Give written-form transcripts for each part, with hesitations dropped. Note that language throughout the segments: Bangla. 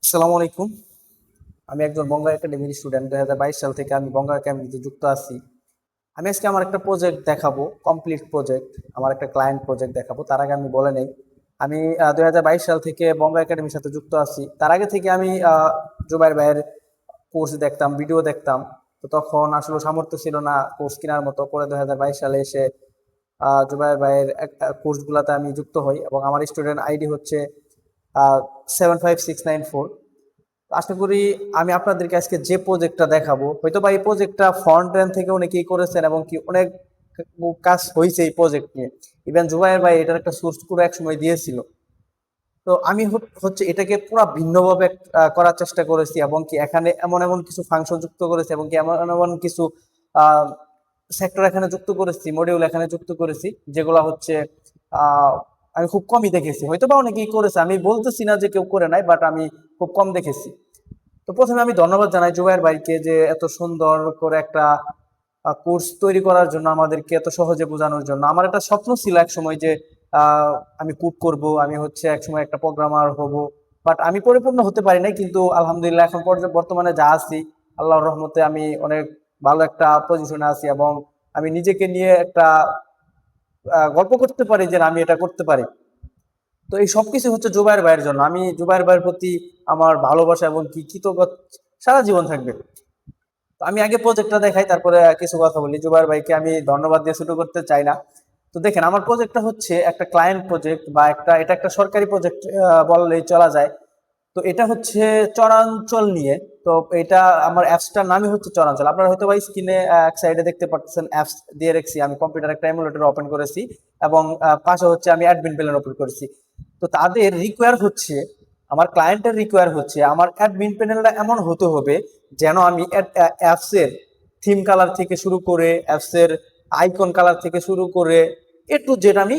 আসসালামু আলাইকুম। আমি একজন বঙ্গা একাডেমির স্টুডেন্ট। 2022 সাল থেকে আমি বঙ্গা একাডেমিতে যুক্ত আছি। আমি আজকে আমার একটা প্রজেক্ট দেখাবো, কমপ্লিট প্রজেক্ট। আমার একটা ক্লায়েন্ট প্রজেক্ট দেখাবো। তার আগে আমি বলে নেই, আমি 2022 সাল থেকে বঙ্গা একাডেমির সাথে যুক্ত আছি। তার আগে থেকে আমি জুবাইর ভাইয়ের কোর্স দেখতাম, ভিডিও দেখতাম। তো তখন আসলে সামর্থ্য ছিল না কোর্স কেনার মতো। পরে 2022 সালে এসে জুবাইর ভাইয়ের কোর্সগুলোতে আমি যুক্ত হই এবং আমার স্টুডেন্ট আইডি হচ্ছে 75694। আশা করি আমি আপনাদেরকে আজকে যে প্রজেক্টটা দেখাবো, হয়তো বা এই প্রজেক্টটা ফ্রন্ট এন্ড থেকে অনেকেই করেছেন এবং কি অনেক কাজ হয়েছে এই প্রজেক্ট নিয়ে। ইভেন জুবাইর ভাই এটার একটা সোর্স করে এক সময় দিয়েছিল। তো আমি হচ্ছে এটাকে পুরো ভিন্নভাবে করার চেষ্টা করেছি এবং কি এখানে এমন এমন কিছু ফাংশন যুক্ত করেছি এবং কি এমন এমন কিছু সেক্টর এখানে যুক্ত করেছি, মডিউল এখানে যুক্ত করেছি, যেগুলো হচ্ছে আহ আমি খুব কমই দেখেছি। হয়তো বা অনেকেই করেছে, আমি বলতেছি না যে কেউ করে নাই, বাট আমি খুব কম দেখেছি। তো প্রথমে আমি ধন্যবাদ জানাই জুবাইর ভাইকে যে এত সুন্দর করে একটা কোর্স তৈরি করার জন্য, আমাদেরকে এত সহজে বোঝানোর জন্য। আমার একটা স্বপ্ন ছিল এক সময় যে আমি কুক করব, আমি হচ্ছে এক সময় একটা প্রোগ্রামার হব, বাট আমি পরিপূর্ণ হতে পারি নাই। কিন্তু আলহামদুলিল্লাহ এখন বর্তমানে যা আছি, আল্লাহর রহমতে আমি অনেক ভালো একটা পজিশনে আছি এবং আমি নিজেকে নিয়ে একটা গল্প করতে পারি যে না, আমি এটা করতে পারি। তো এই সবকিছু হচ্ছে জুবাইর ভাইয়ের জন্য। আমি জুবাইর ভাইয়ের প্রতি আমার ভালোবাসা এবং কি কৃতজ্ঞ সারা জীবন থাকবে। তো আমি আগে প্রজেক্টটা দেখাই, তারপরে কিছু কথা বলি। জুবাইর ভাইকে আমি ধন্যবাদ দিয়ে শুরু করতে চাই না। তো দেখেন, আমার প্রজেক্টটা হচ্ছে একটা ক্লায়েন্ট প্রজেক্ট বা এটা একটা সরকারি প্রজেক্ট বললেই চলা যায়। তো এটা হচ্ছে চরাঞ্চল নিয়ে। তো এটা আমার অ্যাপসটার নামই হচ্ছে চরাঞ্চল। আপনারা হয়তো বা স্ক্রিনে এক সাইডে দেখতে পাচ্ছেন অ্যাপস দিয়ে রেখেছি। আমি কম্পিউটার একটা এমুলেটর ওপেন করেছি এবং পাশে হচ্ছে আমি অ্যাডমিন প্যানেল ওপেন করেছি। তো তাদের রিকোয়ার হচ্ছে, আমার ক্লায়েন্টের রিকোয়ার হচ্ছে আমার অ্যাডমিন প্যানেলটা এমন হতে হবে যেন আমি অ্যাপসের থিম কালার থেকে শুরু করে, অ্যাপসের আইকন কালার থেকে শুরু করে টু জেড আমি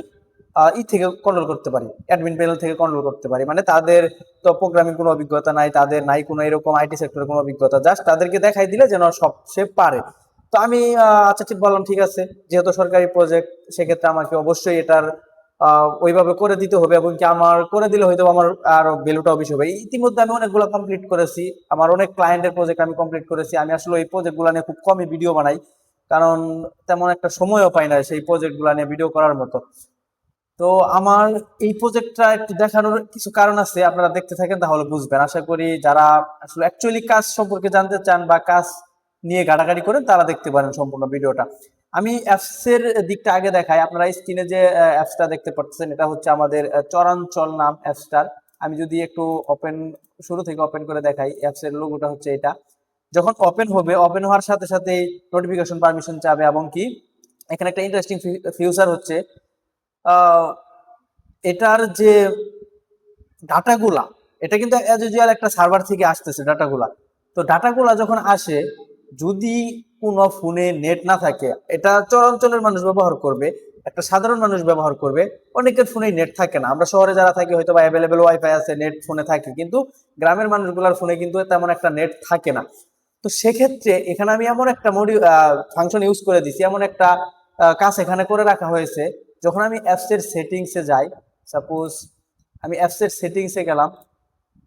থেকে কন্ট্রোল করতে পারি, অ্যাডমিন প্যানেল থেকে কন্ট্রোল করতে পারি। মানে তাদের তো প্রোগ্রামিং কোনো অভিজ্ঞতা নাই, তাদের নাই কোনো এরকম আইটি সেক্টরের কোনো অভিজ্ঞতা, জাস্ট তাদেরকে দেখাই দিলে যেন সব সে পারে। তো আমি আচ্ছা ঠিক বললাম, ঠিক আছে, যেহেতু সরকারি প্রজেক্ট সেক্ষেত্রে আমাকে অবশ্যই এটার ওইভাবে করে দিতে হবে এবং কি আমার করে দিলে হয়তো আমার আরো ভ্যালুটাও বেশি হবে। ইতিমধ্যে আমি অনেকগুলো কমপ্লিট করেছি, আমার অনেক ক্লায়েন্টের প্রজেক্ট আমি কমপ্লিট করেছি। আমি আসলে এই প্রজেক্টগুলো নিয়ে খুব কমই ভিডিও বানাই, কারণ তেমন একটা সময়ও পাই না সেই প্রজেক্টগুলো নিয়ে ভিডিও করার মতো। তো আমার এই প্রজেক্টটা একটু দেখানোর কিছু কারণ আছে, আপনারা দেখতে থাকেন তাহলে বুঝবেন। আশা করি যারা আসলে অ্যাকচুয়ালি কাজ সম্পর্কে জানতে চান বা কাজ নিয়ে ঘাটাঘাটি করেন তারা দেখতে পারেন সম্পূর্ণ ভিডিওটা। আমি অ্যাপস এর দিকটা আগে দেখাই। আপনারা স্ক্রিনে যে অ্যাপসটা দেখতে পাচ্ছেন, এটা হচ্ছে আমাদের চরাঞ্চল নাম অ্যাপসটার। আমি যদি একটু ওপেন, শুরু থেকে ওপেন করে দেখাই, অ্যাপস এর লোগোটা হচ্ছে এটা। যখন ওপেন হবে, ওপেন হওয়ার সাথে সাথে নোটিফিকেশন পারমিশন চাবে এবং কি এখানে একটা ইন্টারেস্টিং ফিউচার হচ্ছে, আহ, এটার যে ডাটাগুলা, এটা কিন্তু অ্যাজ ইউজুয়াল একটা সার্ভার থেকে আসতেছে ডাটাগুলা। তো ডাটাগুলা যখন আসে, যদি কোনো ফোনে নেট না থাকে, এটা চরাঞ্চলের মানুষ ব্যবহার করবে, একটা সাধারণ মানুষ ব্যবহার করবে। অনেকের ফোনে নেট থাকে না। আমরা শহরে যারা থাকি হয়তো বা অ্যাভেলেবেল ওয়াইফাই আছে, নেট ফোনে থাকে, কিন্তু গ্রামের মানুষগুলোর ফোনে কিন্তু তেমন একটা নেট থাকে না। তো সেক্ষেত্রে এখানে আমি এমন একটা ফাংশন ইউজ করে দিছি, এমন একটা কাজ এখানে করে রাখা হয়েছে। যখন আমি অ্যাপস এর সেটিংসে যাই, সাপোজ আমি অ্যাপসের সেটিংসে গেলাম,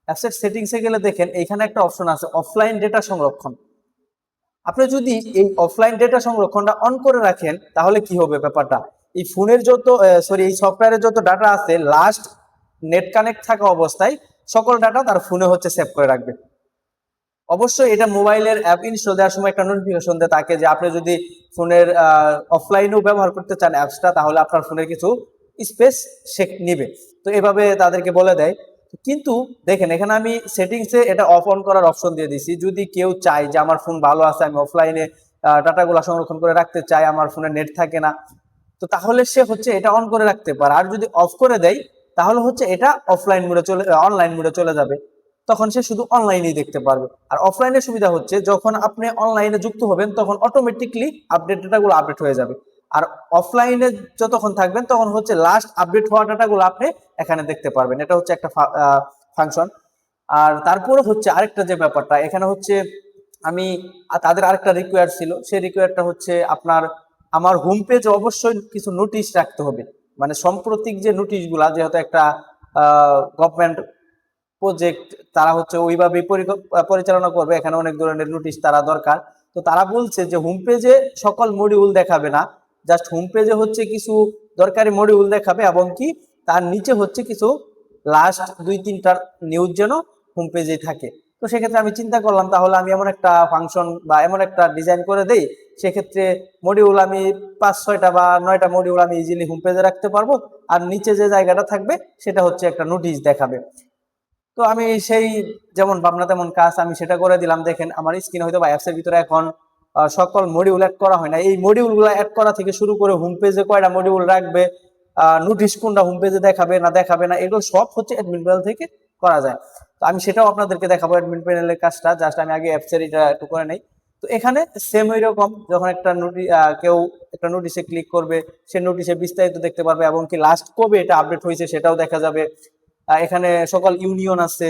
অ্যাপসের সেটিংসে গেলে দেখেন এইখানে একটা অপশন আছে অফলাইন ডেটা সংরক্ষণ। আপনি যদি এই অফলাইন ডেটা সংরক্ষণটা অন করে রাখেন, তাহলে কি হবে ব্যাপারটা, এই ফোনের যত সরি এই সফটওয়্যারের যত ডাটা আছে, লাস্ট নেট কানেক্ট থাকা অবস্থায় সকল ডাটা তার ফোনে হচ্ছে সেভ করে রাখবে। অবশ্যই এটা মোবাইলের অ্যাপ ইনস্টল দেওয়ার সময় একটা নোটিফিকেশন দেয় তাকে যে আপনি যদি ফোনের অফলাইনেও ব্যবহার করতে চান অ্যাপসটা, তাহলে আপনার ফোনের কিছু স্পেস সে নিবে। তো এভাবে তাদেরকে বলে দেয়। কিন্তু দেখেন, এখানে আমি সেটিংসে এটা অফ অন করার অপশন দিয়ে দিছি। যদি কেউ চায় যে আমার ফোন ভালো আছে, আমি অফলাইনে ডাটাগুলো সংরক্ষণ করে রাখতে চাই, আমার ফোনে নেট থাকে না, তো তাহলে সে হচ্ছে এটা অন করে রাখতে পারে। আর যদি অফ করে দেয়, তাহলে হচ্ছে এটা অফলাইন মোডে অনলাইন মোডে চলে যাবে। তখন সে শুধু অনলাইনেই দেখতে পারবে। আর অফলাইনের সুবিধা হচ্ছে, যখন আপনি অনলাইনে যুক্ত হবেন তখন অটোমেটিকলি আপডেট ডাটাগুলো আপডেট হয়ে যাবে। আর অফলাইনে যতক্ষণ থাকবেন তখন হচ্ছে লাস্ট আপডেট হওয়া ডাটাগুলো আপনি এখানে দেখতে পারবেন। এটা হচ্ছে একটা ফাংশন। আর তারপরে হচ্ছে আরেকটা যে ব্যাপারটা এখানে হচ্ছে, আমি তাদের আরেকটা রিকোয়ার ছিল, সেই রিকোয়ারটা হচ্ছে আপনার আমার হোম পেজে অবশ্যই কিছু নোটিশ রাখতে হবে। মানে সাম্প্রতিক যে নোটিশগুলা, যেহেতু একটা গভর্নমেন্ট প্রজেক্ট তারা হচ্ছে ওইভাবে পরিচালনা করবে, এখানে অনেক ধরনের নোটিশ তারা দরকার। তো তারা বলছে যে হোম পেজে সকল মডিউল দেখাবে না, জাস্ট হোম পেজে হচ্ছে কিছু দরকারি মডিউল দেখাবে, এবং কি তার নিচে হচ্ছে কিছু লাস্ট 2-3টা নিউজ যেন হোম পেজে থাকে। তো সেক্ষেত্রে আমি চিন্তা করলাম তাহলে আমি এমন একটা ফাংশন বা এমন একটা ডিজাইন করে দেই, সেক্ষেত্রে মডিউল আমি 5-6টা বা 9টা মডিউল আমি ইজিলি হোম পেজে রাখতে পারবো, আর নিচে যে জায়গাটা থাকবে সেটা হচ্ছে একটা নোটিশ দেখাবে। তো আমি সেই যেমন ভাবনা তেমন কাজ আমি সেটা করে দিলাম। দেখেন আমার স্ক্রিনে হয়তো বা অ্যাপস এর ভিতরে এখন সকল মডিউল অ্যাড করা হয় না। এই মডিউলগুলো অ্যাড করা থেকে শুরু করে হোম পেজে কয়টা মডিউল রাখবে, নোটিশ কোনটা হোম পেজে দেখাবে না এগুলো সব হচ্ছে অ্যাডমিন প্যানেল থেকে করা যায়। তো আমি সেটাও আপনাদেরকে দেখাবো অ্যাডমিন প্যানেলের কাজটা। জাস্ট আমি আগে অ্যাপস এর এটা একটু করে নেই। তো এখানে সেম ওই রকম যখন একটা কেউ একটা নোটিশে ক্লিক করবে, সে নোটিশে বিস্তারিত দেখতে পারবে, এবং কি লাস্ট কবে এটা আপডেট হয়েছে সেটাও দেখা যাবে। এখানে সকল ইউনিয়ন আছে,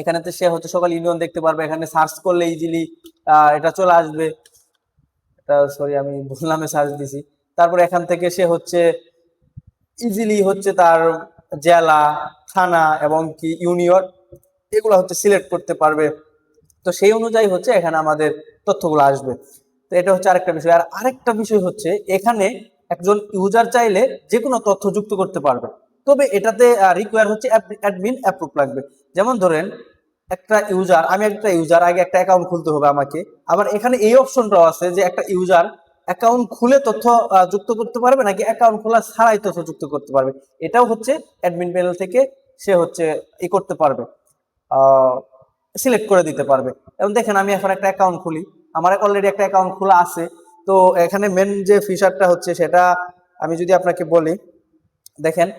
এখানেতে সে হচ্ছে সকল ইউনিয়ন দেখতে পারবে। এখানে সার্চ করলে ইজিলি এটা চলে আসবে। এটা সরি আমি ভুল নামে সার্চ দিছি। তারপরে এখান থেকে সে হচ্ছে ইজিলি হচ্ছে তার জেলা, থানা এবং কি ইউনিয়ন এগুলো হচ্ছে সিলেক্ট করতে পারবে। তো সেই অনুযায়ী হচ্ছে এখানে আমাদের তথ্যগুলো আসবে। তো এটা হচ্ছে আরেকটা বিষয়। আর আরেকটা বিষয় হচ্ছে এখানে একজন ইউজার চাইলে যে কোনো তথ্য যুক্ত করতে পারবে, তবে এটাতে রিকোয়ার হচ্ছে অ্যাডমিন অ্যাপ্রুভ লাগবে। যেমন ধরেন আমি একটা ইউজার আগে একটা অ্যাকাউন্ট খুলতে হবে আমাকে, আবার এখানে এই অপশনটাও আছে যে একটা ইউজার অ্যাকাউন্ট খুলে তথ্য যুক্ত করতে পারবে নাকি অ্যাকাউন্ট খোলা ছাড়াই তথ্য যুক্ত করতে পারবে। এটাও হচ্ছে অ্যাডমিন প্যানেল থেকে সে হচ্ছে করতে পারবে, সিলেক্ট করে দিতে পারবে। এবং দেখেন আমি এখন একটা অ্যাকাউন্ট খুলি, আমার অলরেডি একটা অ্যাকাউন্ট খোলা আছে। তো এখানে মেন যে ফিচারটা হচ্ছে সেটা আমি যদি আপনাকে বলি, দেখেন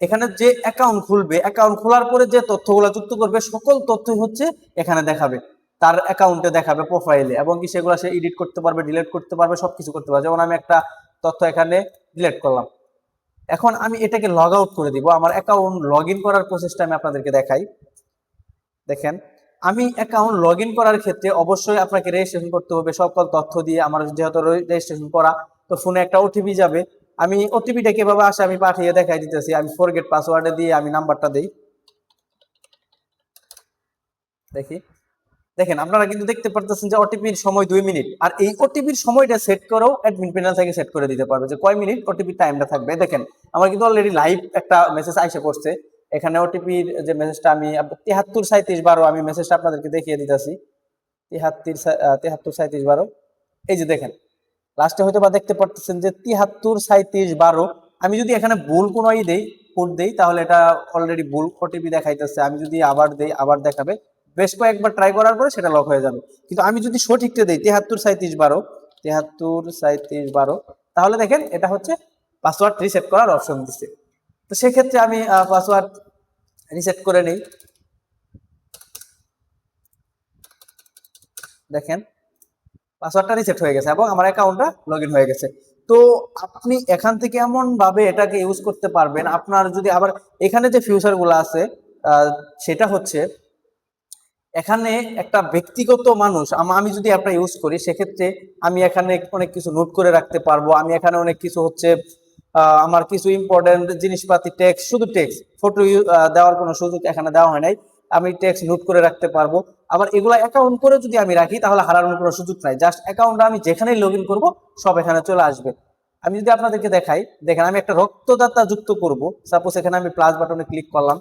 এখানে যে অ্যাকাউন্ট খুলবে, অ্যাকাউন্ট খোলার পরে যে তথ্যগুলো যুক্ত করবে সকল তথ্য হচ্ছে এখানে দেখাবে, তার অ্যাকাউন্টে দেখাবে প্রোফাইলে, এবং কি সেগুলো সে এডিট করতে পারবে, ডিলিট করতে পারবে, সবকিছু করতে পারবে। যেমন আমি একটা তথ্য এখানে ডিলিট করলাম, এখন আমি এটাকে লগ আউট করে দিব। আমার অ্যাকাউন্ট লগ ইন করার প্রসেসটা আমি আপনাদেরকে দেখাই। দেখেন আমি অ্যাকাউন্ট লগ ইন করার ক্ষেত্রে অবশ্যই আপনাকে রেজিস্ট্রেশন করতে হবে সকল তথ্য দিয়ে। আমার যেহেতু রেজিস্ট্রেশন করা, তো ফোনে একটা ওটিপি যাবে। আমি ওটিপিটা কিভাবে আসে আমি পাঠিয়ে দেখাই দিতেছি। আমি ফরগেট পাসওয়ার্ডে দিয়ে আমি নাম্বারটা দিই, দেখি। দেখেন আপনারা কিন্তু দেখতে পারতেছেন যে ওটিপির সময় 2 মিনিট, আর এই ওটিপির সময়টা সেট করেও অ্যাডমিন প্যানেল থেকে সেট করে দিতে পারবে যে কয় মিনিট ওটিপি টাইমটা থাকবে। দেখেন আমার কিন্তু অলরেডি লাইভ একটা মেসেজ আইসা করছে। এখানে ওটিপির যে মেসেজটা আমি 733712 আমি মেসেজটা আপনাদেরকে দেখিয়ে দিতেছি। 733712 এই যে দেখেন লাস্টে হয়তো বা দেখতে পারতেছেন যে 733712। আমি যদি এখানে ভুল কোনো দেই, কোড দেই, তাহলে এটা অলরেডি ভুল ওটিপি দেখাইতেছে। আমি যদি আবার দেই, আবার দেখাবে। বেশ কয়েকবার ট্রাই করার পরে সেটা লক হয়ে যাবে। কিন্তু আমি যদি সঠিকটা দেই 733712, 733712, তাহলে দেখেন এটা হচ্ছে পাসওয়ার্ড রিসেট করার অপশন দিচ্ছে। তো সেক্ষেত্রে আমি পাসওয়ার্ড রিসেট করে নেই। দেখেন পাসওয়ার্ডটা রিসেট হয়ে গেছে এবং আমার অ্যাকাউন্টটা লগ ইন হয়ে গেছে। তো আপনি এখান থেকে এমন ভাবে এটাকে ইউজ করতে পারবেন। আপনার যদি আবার এখানে যে ফিউচারগুলো আছে সেটা হচ্ছে এখানে একটা ব্যক্তিগত মানুষ আমি যদি একটা ইউজ করি, সেক্ষেত্রে আমি এখানে অনেক কিছু নোট করে রাখতে পারবো। আমি এখানে অনেক কিছু হচ্ছে আমার কিছু ইম্পর্টেন্ট জিনিসপাতি টেক্সট, শুধু টেক্সট, ফটো দেওয়ার কোনো সুযোগ এখানে দেওয়া হয় নাই। আমি টেক্সট নোট করে রাখতে পারবো। আবার এগুলা অ্যাকাউন্ট করে যদি আমি রাখি তাহলে হারানোর কোনো সুযোগ নাই। জাস্ট অ্যাকাউন্টটা আমি যেখানেই লগ ইন করবো সব এখানে চলে আসবে। আমি যদি আপনাদেরকে দেখাই, দেখেন আমি একটা রক্তদাতা যুক্ত করব। সাপোজ এখানে আমি প্লাস বাটনে ক্লিক করলাম।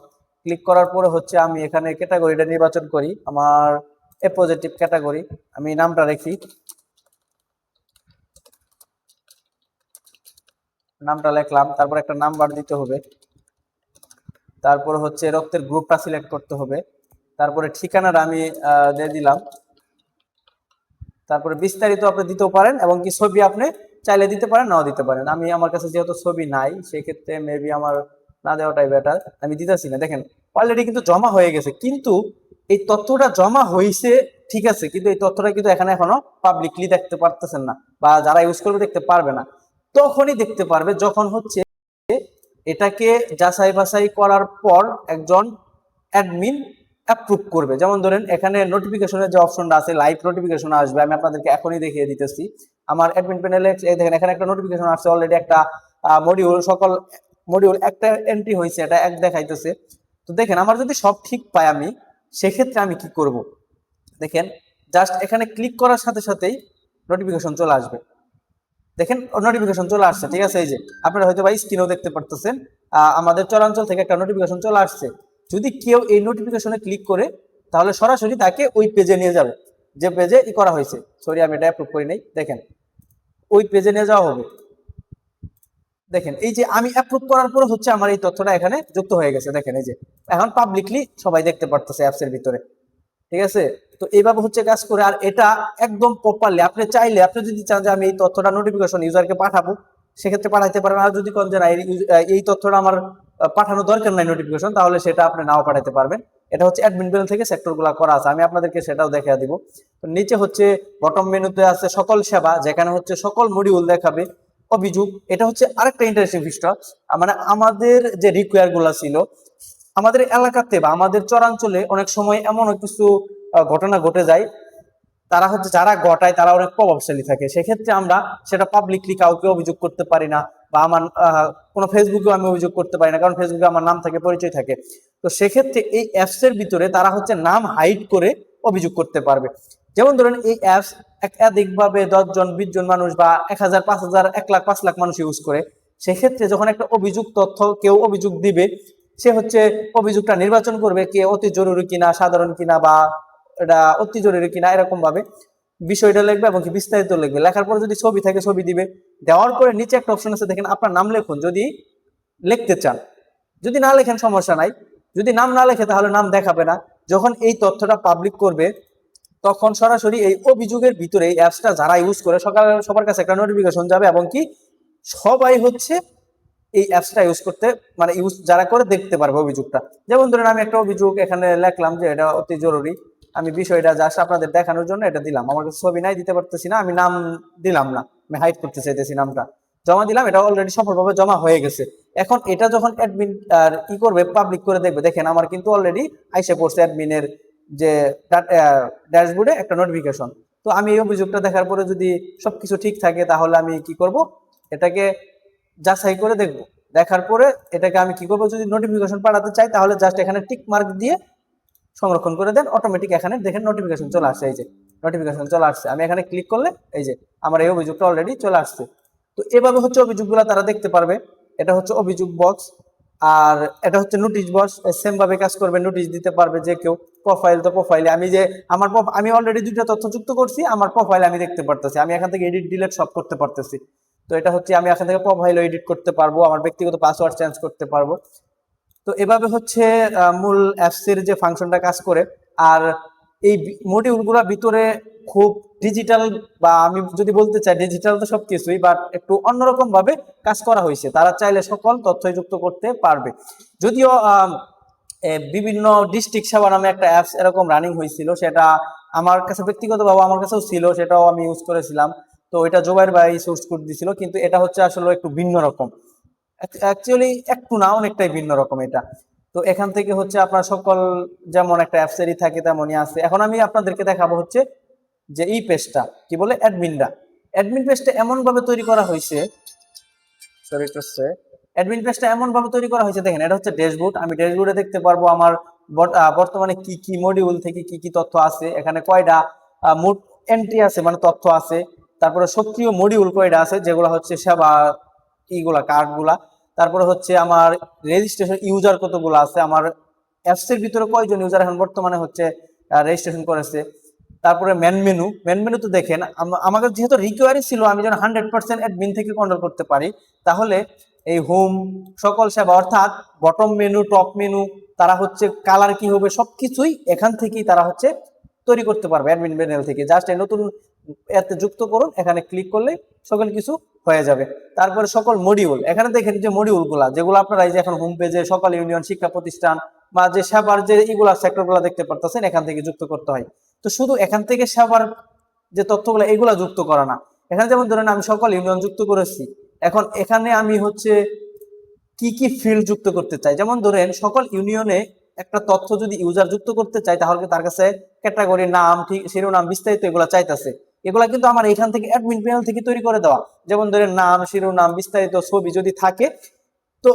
ক্লিক করার পরে হচ্ছে আমি এখানে ক্যাটাগরিটা নির্বাচন করি, আমার এ পজিটিভ ক্যাটাগরি। আমি নামটা রাখি, নামটা লিখলাম, তারপর একটা নাম্বার দিতে হবে, তারপর হচ্ছে রক্তের গ্রুপটা সিলেক্ট করতে হবে, তারপরে ঠিকানাটা আমি দিয়ে দিলাম, তারপরে বিস্তারিত আপনি দিতেও পারেন, এবং কি ছবি আপনি চাইলে দিতে পারেন, নাও দিতে পারেন। আমি আমার কাছে যেহেতু ছবি নাই, সেক্ষেত্রে মেবি আমার না দেওয়াটাই বেটার। আমি দিতেছি না। দেখেন অলরেডি কিন্তু জমা হয়ে গেছে, কিন্তু এই তথ্যটা জমা হয়েছে ঠিক আছে, কিন্তু এই তথ্যটা কিন্তু এখানে এখনো পাবলিকলি দেখতে পারতেছেন না, বা যারা ইউজ করবে দেখতে পারবে না। তখনই দেখতে পারবে যখন হচ্ছে এটাকে যাচাই বাছাই করার পর একজন অ্যাডমিন অ্যাপ্রুভ করবে। যেমন ধরেন এখানে নোটিফিকেশনের যে অপশনটা আছে, লাইভ নোটিফিকেশন আসবে। আমি আপনাদেরকে এখনই দেখিয়ে দিতেছি। আমার অ্যাডমিন প্যানেলে দেখেন এখানে একটা নোটিফিকেশন আসছে, অলরেডি একটা মডিউল, সকল মডিউল একটা এন্ট্রি হয়েছে, এটা এক দেখাইতেছে। তো দেখেন আমার যদি সব ঠিক পাই আমি, সেক্ষেত্রে আমি কি করব, দেখেন জাস্ট এখানে ক্লিক করার সাথে সাথেই নোটিফিকেশন চলে আসবে। দেখেন নোটিফিকেশন চলে আসছে, ঠিক আছে। এই যে আপনারা হয়তো বা স্ক্রিনেও দেখতে পারতেছেন, আমাদের চরাঞ্চল থেকে একটা নোটিফিকেশন চলে আসছে। যদি কেউ এই নোটিফিকেশনে ক্লিক করে, তাহলে সরাসরি তাকে ওই পেজে নিয়ে যাবে, যে পেজে করা হয়েছে। সরি, আমি এটা অ্যাপ্রুভ করি নাই। দেখেন ওই পেজে নিয়ে যাওয়া হবে। দেখেন এই যে আমি অ্যাপ্রুভ করার পরে হচ্ছে আমার এই তথ্যটা এখানে যুক্ত হয়ে গেছে। দেখেন এই যে এখন পাবলিকলি সবাই দেখতে পারতেছে অ্যাপসের ভিতরে, ঠিক আছে। তো এইভাবে হচ্ছে কাজ করে। আর এটা একদম প্রপারলি আপনি চাইলে, আপনি যদি চান যে আমি এই তথ্যটা নোটিফিকেশন ইউজারকে পাঠাবো, সেক্ষেত্রে পাঠাইতে পারেন। আর যদি কোন যে না এই তথ্যটা আমার পাঠানো দরকার নাই নোটিফিকেশন, তাহলে সেটা আপনি নাও পাঠাতে পারবেন। এটা হচ্ছে অ্যাডমিন প্যানেল থেকে সেক্টরগুলো করা আছে, আমি আপনাদেরকে সেটাও দেখিয়ে দিব। তো নিচে হচ্ছে বটম মেনুতে আছে সকল সেবা, যেখানে হচ্ছে সকল মডিউল দেখাবে। অভিযোগ, এটা হচ্ছে আরেকটা ইন্টারেস্টিং ফিচার। মানে আমাদের যে রিকোয়ার গুলা ছিল আমাদের এলাকাতে বা আমাদের চরাঞ্চলে, অনেক সময় এমন কিছু ঘটনা ঘটে যায়, তারা হচ্ছে যারা ঘটায় তারা অনেক প্রভাবশালী থাকে। সেক্ষেত্রে আমরা সেটা পাবলিকলি কাউকে অভিযোগ করতে পারি না, বা আমার কোনো ফেসবুকেও আমি অভিযোগ করতে পারি না, কারণ ফেসবুকে আমার নাম থাকে, পরিচয় থাকে। তো সেক্ষেত্রে এই অ্যাপস এর ভিতরে তারা হচ্ছে নাম হাইড করে অভিযোগ করতে পারবে। যেমন ধরেন এই অ্যাপস একাধিকভাবে 10 জন 20 জন মানুষ বা 1000 5000 1 লাখ 5 লাখ মানুষ ইউজ করে। সেক্ষেত্রে যখন একটা অভিযোগ তথ্য কেউ অভিযোগ দিবে, সে হচ্ছে অভিযোগটা নির্বাচন করবে কে অতি জরুরি কিনা, সাধারণ কিনা, বা এটা অতি জরুরি কিনা, এরকম ভাবে বিষয়টা লিখবে এবং কি বিস্তারিত লিখবে। লেখার পরে যদি ছবি থাকে ছবি দিবে। দেওয়ার পরে নিচে একটা অপশন আছে, দেখেন আপনার নাম লিখুন যদি লিখতে চান। যদি না লেখেন সমস্যা নাই, যদি নাম না লেখে তাহলে নাম দেখাবে না। যখন এই তথ্যটা পাবলিক করবে, তখন সরাসরি এই অভিযোগের ভিতরে এই অ্যাপসটা যারা ইউজ করে সবার কাছে একটা নোটিফিকেশন যাবে, এবং কি সবাই হচ্ছে এই অ্যাপসটা ইউজ করতে, মানে ইউজ যারা করে দেখতে পারবে অভিযোগটা। যেমন ধরেন আমি একটা অভিযোগ এখানে লিখলাম যে এটা অতি জরুরি, আমি বিষয়টা জাস্ট আপনাদের দেখানোর জন্য এটা দিলাম। আমার কাছে ছবি নাই, দিতে পারতেছি না, আমি নাম দিলাম না, আমি হাইড করতে চাইতেছি নামটা। জমা দিলাম, এটা অলরেডি সফলভাবে জমা হয়ে গেছে। এখন এটা যখন অ্যাডমিন কি করবে, পাবলিক করে দেখবে, দেখেন আমার কিন্তু অলরেডি আইসে পড়ছে অ্যাডমিনের যে ড্যাশবোর্ডে একটা নোটিফিকেশন। তো আমি এই অভিযোগটা দেখার পরে যদি সবকিছু ঠিক থাকে, তাহলে আমি কি করব, এটাকে যাচাই করে দেখব। দেখার পরে এটাকে আমি কি করবো, যদি নোটিফিকেশন পাঠাতে চাই তাহলে জাস্ট এখানে টিক মার্ক দিয়ে সংরক্ষণ করে দেন, অটোমেটিক এখানে দেখেন নোটিফিকেশন চলে আসছে। এই যে নোটিফিকেশন চলে আসছে, আমি এখানে ক্লিক করলে এই যে আমার এই অভিযোগটা অলরেডি চলে আসছে। তো এভাবে হচ্ছে অভিযোগগুলো তারা দেখতে পারবে। এটা হচ্ছে অভিযোগ বক্স। আর এটা হচ্ছে নোটিশ বক্স, সেম ভাবে কাজ করবে, নোটিশ দিতে পারবে যে কেউ। প্রোফাইল, তো প্রোফাইলে আমি যে আমি অলরেডি 2টা তথ্য যুক্ত করছি, আমার প্রোফাইলে আমি দেখতে পারতেছি, আমি এখান থেকে এডিট ডিলিট সব করতে পারতেছি। তো এটা হচ্ছে আমি এখান থেকে প্রোফাইল এডিট করতে পারবো, আমার ব্যক্তিগত পাসওয়ার্ড চেঞ্জ করতে পারবো। তো এভাবে হচ্ছে মূল অ্যাপস এর যে ফাংশনটা কাজ করে। আর এই মডিউলগুলোর ভিতরে খুব ডিজিটাল, বা আমি যদি বলতে চাই ডিজিটাল তো সবকিছুই, বাট একটু অন্যরকম ভাবে কাজ করা হয়েছে। তারা চাইলে সকল তথ্যই যুক্ত করতে পারবে। যদিও বিভিন্ন ডিস্ট্রিক্ট সেবা নামে একটা অ্যাপস এরকম রানিং হয়েছিল, সেটা আমার কাছে ব্যক্তিগতভাবে আমার কাছেও ছিল, সেটাও আমি ইউজ করেছিলাম। তো এটা জোবাইর ভাই সোর্স কোড দিছিল, কিন্তু এটা হচ্ছে আসলে একটু ভিন্ন রকম। অ্যাকচুয়ালি একটু না, অনেকটাই ভিন্ন রকম এটা। তো এখান থেকে হচ্ছে আপনার সকল, যেমন একটা অ্যাপসেরই থাকে তেমনই আছে। এখন আমি আপনাদেরকে দেখাবো হচ্ছে যে এই পেজটা কি বলে, অ্যাডমিন পেজটা এমন ভাবে তৈরি করা হয়েছে, সরি টু সে, অ্যাডমিন পেজটা এমন ভাবে তৈরি করা হয়েছে, দেখেন এটা হচ্ছে ড্যাশবোর্ড। আমি ড্যাশবোর্ডে দেখতে পারবো আমার বর্তমানে কি কি মডিউল থেকে কি কি তথ্য আছে, এখানে কয়টা মোট এন্ট্রি আছে, মানে তথ্য আছে। তারপরে সক্রিয় মডিউল কয়টা আছে, যেগুলো হচ্ছে সেবা এইগুলা কার্ডগুলা। তারপরে হচ্ছে আমার রেজিস্ট্রেশন ইউজার কতগুলো আছে, আমার অ্যাপস এর ভিতরে কয়জন ইউজার এখন বর্তমানে হচ্ছে রেজিস্ট্রেশন করেছে। তারপরে ম্যান মেনু তো দেখেন, আমাকে যেহেতু রিকোয়ারি ছিল আমি যেন 100% অ্যাডমিন থেকে কন্ট্রোল করতে পারি, তাহলে এই হোম সকল সেবা অর্থাৎ বটম মেনু, টপ মেনু, তারা হচ্ছে কালার কি হবে সবকিছুই এখান থেকেই তারা হচ্ছে তৈরি করতে পারবে অ্যাডমিন প্যানেল থেকে। জাস্ট এই নতুন এতে যুক্ত করুন, এখানে ক্লিক করলে সকল কিছু হয়ে যাবে। তারপরে সকল মডিউল, এখানে দেখেন যে মডিউলগুলা যেগুলো আপনারা এই যে এখন হোম পেজে সকল ইউনিয়ন শিক্ষা প্রতিষ্ঠান বা যে সেবার যে এইগুলা সেক্টরগুলো দেখতে পারতেছেন, এখান থেকে যুক্ত করতে হয়। তো শুধু এখান থেকে সেবার যে তথ্যগুলো এগুলা যুক্ত করা না, এখানে যেমন ধরেন আমি সকল ইউনিয়ন যুক্ত করেছি, এখন এখানে আমি হচ্ছে কি কি ফিল্ড যুক্ত করতে চাই। যেমন ধরেন সকল ইউনিয়নে একটা তথ্য যদি ইউজার যুক্ত করতে চাই, তাহলে তার কাছে ক্যাটাগরি, নাম, ঠিক শিরোনাম, বিস্তারিত এগুলা চাইতেছে। এগুলা কিন্তু আমার এখান থেকে অ্যাডমিন প্যানেল থেকে তৈরি করে দেওয়া। যেমন ধরেন নাম, শিরোনাম, বিস্তারিত, ছবি যদি থাকে, তো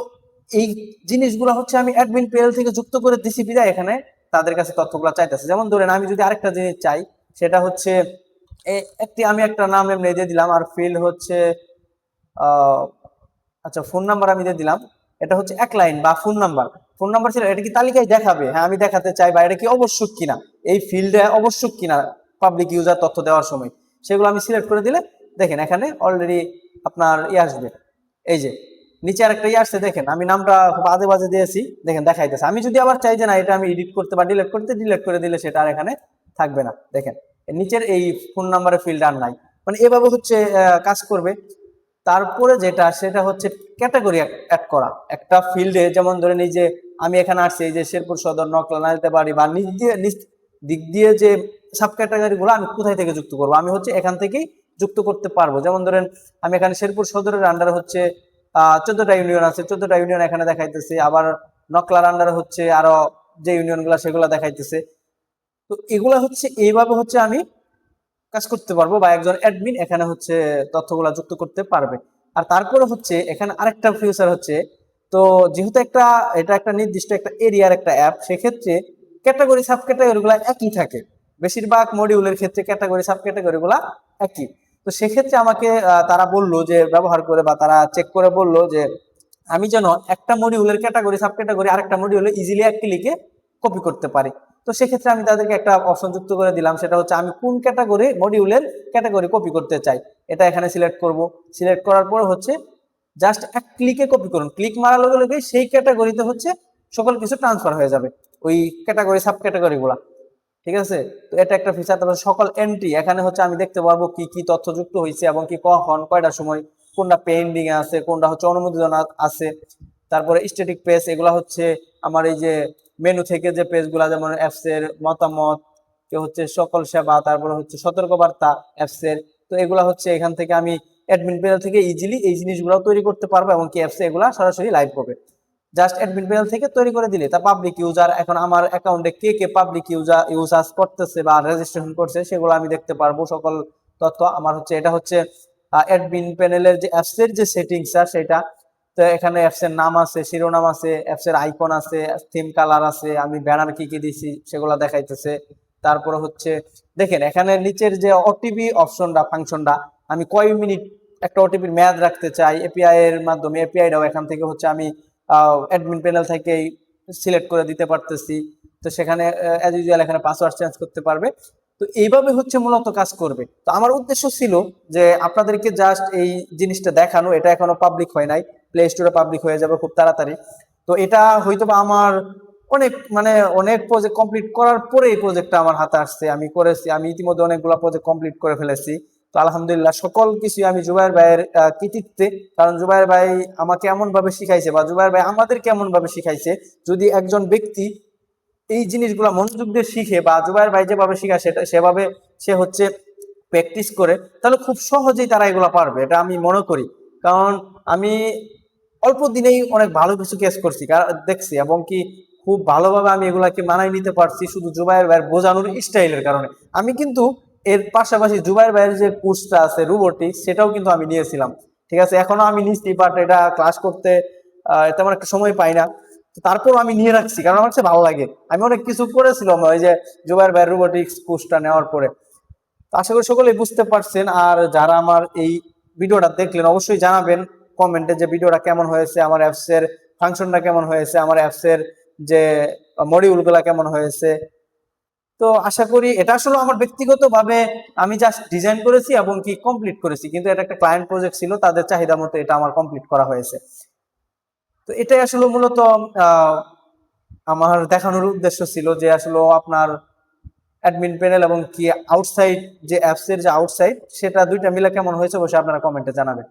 এই জিনিসগুলো হচ্ছে আমি অ্যাডমিন প্যানেল থেকে যুক্ত করে দিছি বিদায় এখানে তাদের কাছে তথ্যগুলো চাইতেছে। যেমন ধরেন আমি যদি আরেকটা জিনিস চাই, সেটা হচ্ছে আমি একটা নাম এমনি দিয়ে দিলাম, আর ফিল্ড হচ্ছে আহ আচ্ছা ফোন নাম্বার আমি দিয়ে দিলাম। এটা হচ্ছে এক লাইন বা ফোন নাম্বার ছিল, এটা কি তালিকায় দেখাবে? হ্যাঁ আমি দেখাতে চাই, বা এটা কি আবশ্যক কিনা, এই ফিল্ডে আবশ্যক কিনা পাবলিক ইউজার তথ্য দেওয়ার সময়, সেগুলো আমি সিলেক্ট করে দিলে দেখেন এখানে অলরেডি আপনার আসবে। এই যে নিচে আরেকটা আসছে, দেখেন আমি নামটা খুব আজে বাজে দিয়েছি, দেখেন দেখাইতেছে। আমি যদি আবার চাই যে না এটা আমি এডিট করতে বা ডিলিট করতে, ডিলিট করে দিলে সেটা আর এখানে থাকবে না। দেখেন নিচের এই ফোন নাম্বারের ফিল্ড আর নাই। মানে এভাবে হচ্ছে কাজ করবে। তারপরে যেটা সেটা হচ্ছে ক্যাটাগরি অ্যাড করা একটা ফিল্ডে। যেমন ধরেন এই যে আমি এখানে আসছি, এই যে শেরপুর সদর, নকলা, নালিতাবাড়ি বা নিজ দিক দিয়ে যে সাব ক্যাটাগরি গুলো আমি কোথায় থেকে যুক্ত করবো, আমি হচ্ছে এখান থেকেই যুক্ত করতে পারবো। যেমন ধরেন আমি এখানে শেরপুর সদরের আন্ডারে হচ্ছে 14টা ইউনিয়ন আছে, 14টা ইউনিয়ন এখানে দেখাইতেছে। আবার নকলার আন্ডারে হচ্ছে আরো যে ইউনিয়ন গুলা সেগুলো দেখাইতেছে। তো এগুলা হচ্ছে এইভাবে হচ্ছে আমি কাজ করতে পারবো, বা একজন অ্যাডমিন এখানে হচ্ছে তথ্যগুলা যুক্ত করতে পারবে। আর তারপরে হচ্ছে এখানে আরেকটা ফিউচার হচ্ছে, তো যেহেতু এটা একটা নির্দিষ্ট একটা এরিয়ার একটা অ্যাপ, সেক্ষেত্রে ক্যাটাগরি সাব ক্যাটাগরি গুলা একই থাকে। বেশিরভাগ মডিউলের ক্ষেত্রে ক্যাটাগরি সাব ক্যাটাগরি গুলা একই। তো সেক্ষেত্রে আমাকে তারা বললো যে ব্যবহার করে, বা তারা চেক করে বললো যে আমি যেন একটা মডিউলের ক্যাটাগরি সাব ক্যাটাগরি আরেকটা মডিউলে ইজিলি এক ক্লিকে কপি করতে পারি। তো সেক্ষেত্রে আমি তাদেরকে একটা অপশন যুক্ত করে দিলাম, সেটা হচ্ছে আমি কোন ক্যাটাগরি মডিউলের ক্যাটাগরি কপি করতে চাই, এটা এখানে সিলেক্ট করব। সিলেক্ট করার পর হচ্ছে জাস্ট এক ক্লিকে কপি করুন, ক্লিক মারার লগে লগে সেই ক্যাটাগরিতে হচ্ছে সকল কিছু ট্রান্সফার হয়ে যাবে, ওই ক্যাটাগরি সাব ক্যাটাগরি গুলা। ঠিক আছে, তো এটা একটা ফিচার। তারপর সকল এন্ট্রি এখানে হচ্ছে আমি দেখতে পারবো কি কি তথ্য যুক্ত হয়েছে, এবং কি কখন কয়টার সময়, কোনটা পেন্ডিং এ আছে, কোনটা হচ্ছে অনুমোদন আছে। তারপরে স্ট্যাটিক পেজ, এগুলা হচ্ছে আমার এই যে মেনু থেকে যে পেজগুলা, যেমন অ্যাপস এর মতামত, কেউ হচ্ছে সকল সেবা, তারপরে হচ্ছে সতর্কবার্তা অ্যাপস এর। তো এগুলা হচ্ছে এখান থেকে আমি অ্যাডমিন প্যানেল থেকে ইজিলি এই জিনিসগুলো তৈরি করতে পারবো, এবং কি অ্যাপসে এগুলা সরাসরি লাইভ হবে। জাস্ট অ্যাডমিন প্যানেল থেকে তৈরি করে দিলে তা পাবলিক ইউজার, এখন আমার অ্যাকাউন্টে কে কে পাবলিক ইউজার করতেছে বা রেজিস্ট্রেশন করছে সেগুলো আমি দেখতে পারবো, সকল তথ্য আমার হচ্ছে। এটা হচ্ছে অ্যাডমিন প্যানেলের যে অ্যাপস এর যে সেটিংস সেটা। তো এখানে অ্যাপস এর নাম আছে, শিরোনাম আছে, অ্যাপস এর আইকন আছে, থিম কালার আছে, আমি ব্যানার কি কি দিছি সেগুলো দেখাইতেছে। তারপরে হচ্ছে দেখেন এখানে নিচের যে ওটিপি অপশনটা, ফাংশনটা, আমি কয় মিনিট একটা ওটিপির মেয়াদ রাখতে চাই এপিআই এর মাধ্যমে, এপিআইটাও এখান থেকে হচ্ছে আমি অ্যাডমিন প্যানেল থেকেই সিলেক্ট করে দিতে পারতেছি। তো সেখানে অ্যাজ ইউজুয়াল এখানে পাসওয়ার্ড চেঞ্জ করতে পারবে। তো এইভাবে হচ্ছে মূলত কাজ করবে। তো আমার উদ্দেশ্য ছিল যে আপনাদেরকে জাস্ট এই জিনিসটা দেখানো। এটা এখনো পাবলিক হয় নাই, প্লে স্টোরে পাবলিক হয়ে যাবে খুব তাড়াতাড়ি। তো এটা হয়তো বা আমার অনেক প্রজেক্ট কমপ্লিট করার পরে এই প্রজেক্টটা আমার হাতে আসছে, আমি করেছি। আমি ইতিমধ্যে অনেকগুলো প্রজেক্ট কমপ্লিট করে ফেলেছি। তো আলহামদুলিল্লাহ সকল কিছু আমি জুবায়ের ভাইয়ের কৃতিত্বে। কারণ জুবায়ের ভাই আমাকে এমন ভাবে শিখাইছে, বা জুবায়ের ভাই আমাদেরকে এমন ভাবে শিখাইছে, যদি একজন ব্যক্তি এই জিনিসগুলো মনোযোগ দিয়ে শিখে, বা জুবায়ের ভাই যেভাবে শিখায় সেভাবে সে হচ্ছে প্র্যাকটিস করে, তাহলে খুব সহজেই তারা এগুলো পারবে, এটা আমি মনে করি। কারণ আমি অল্প দিনেই অনেক ভালো কিছু কেস করছি, দেখছি, এবং কি খুব ভালোভাবে আমি এগুলাকে মানায় নিতে পারছি শুধু জুবায়ের ভাইয়ের বোঝানোর স্টাইলের কারণে। আমি কিন্তু এর পাশাপাশি জুবায়ের ভাইয়ের যে কোর্সটা আছে রোবোটিক্স, সেটাও কিন্তু আমি নিয়েছিলাম। ঠিক আছে, এখনো আমি নিচ্ছি, বাট এটা ক্লাস করতে তেমন একটা সময় পাই না। তারপর আমি নিয়ে রাখছি কারণ আমার কাছে ভালো লাগে। আমি অনেক কিছু করেছিলাম ওই যে জুবায়ের ভাইয়ের রোবোটিক্স কোর্সটা নেওয়ার পরে। তো আশা করি সকলেই বুঝতে পারছেন। আর যারা আমার এই ভিডিওটা দেখলেন অবশ্যই জানাবেন কমেন্টে যে ভিডিওটা কেমন হয়েছে, আমার অ্যাপস এর ফাংশনটা কেমন হয়েছে, আমার অ্যাপস এর যে মডিউল গুলা কেমন হয়েছে। তো আশা করি এটা আসলে আমার ব্যক্তিগত ভাবে আমি জাস্ট ডিজাইন করেছি এবং কি কমপ্লিট করেছি, কিন্তু এটা একটা ক্লায়েন্ট প্রজেক্ট ছিল, তাদের চাহিদা মতো এটা আমার কমপ্লিট করা হয়েছে। তো এটাই আসলে মূলত আহ আমার দেখানোর উদ্দেশ্য ছিল যে আসলে আপনার অ্যাডমিন প্যানেল এবং কি আউটসাইড যে অ্যাপস এর যে আউটসাইড, সেটা দুইটা মিলে কেমন হয়েছে অবশ্যই আপনারা কমেন্টে জানাবেন।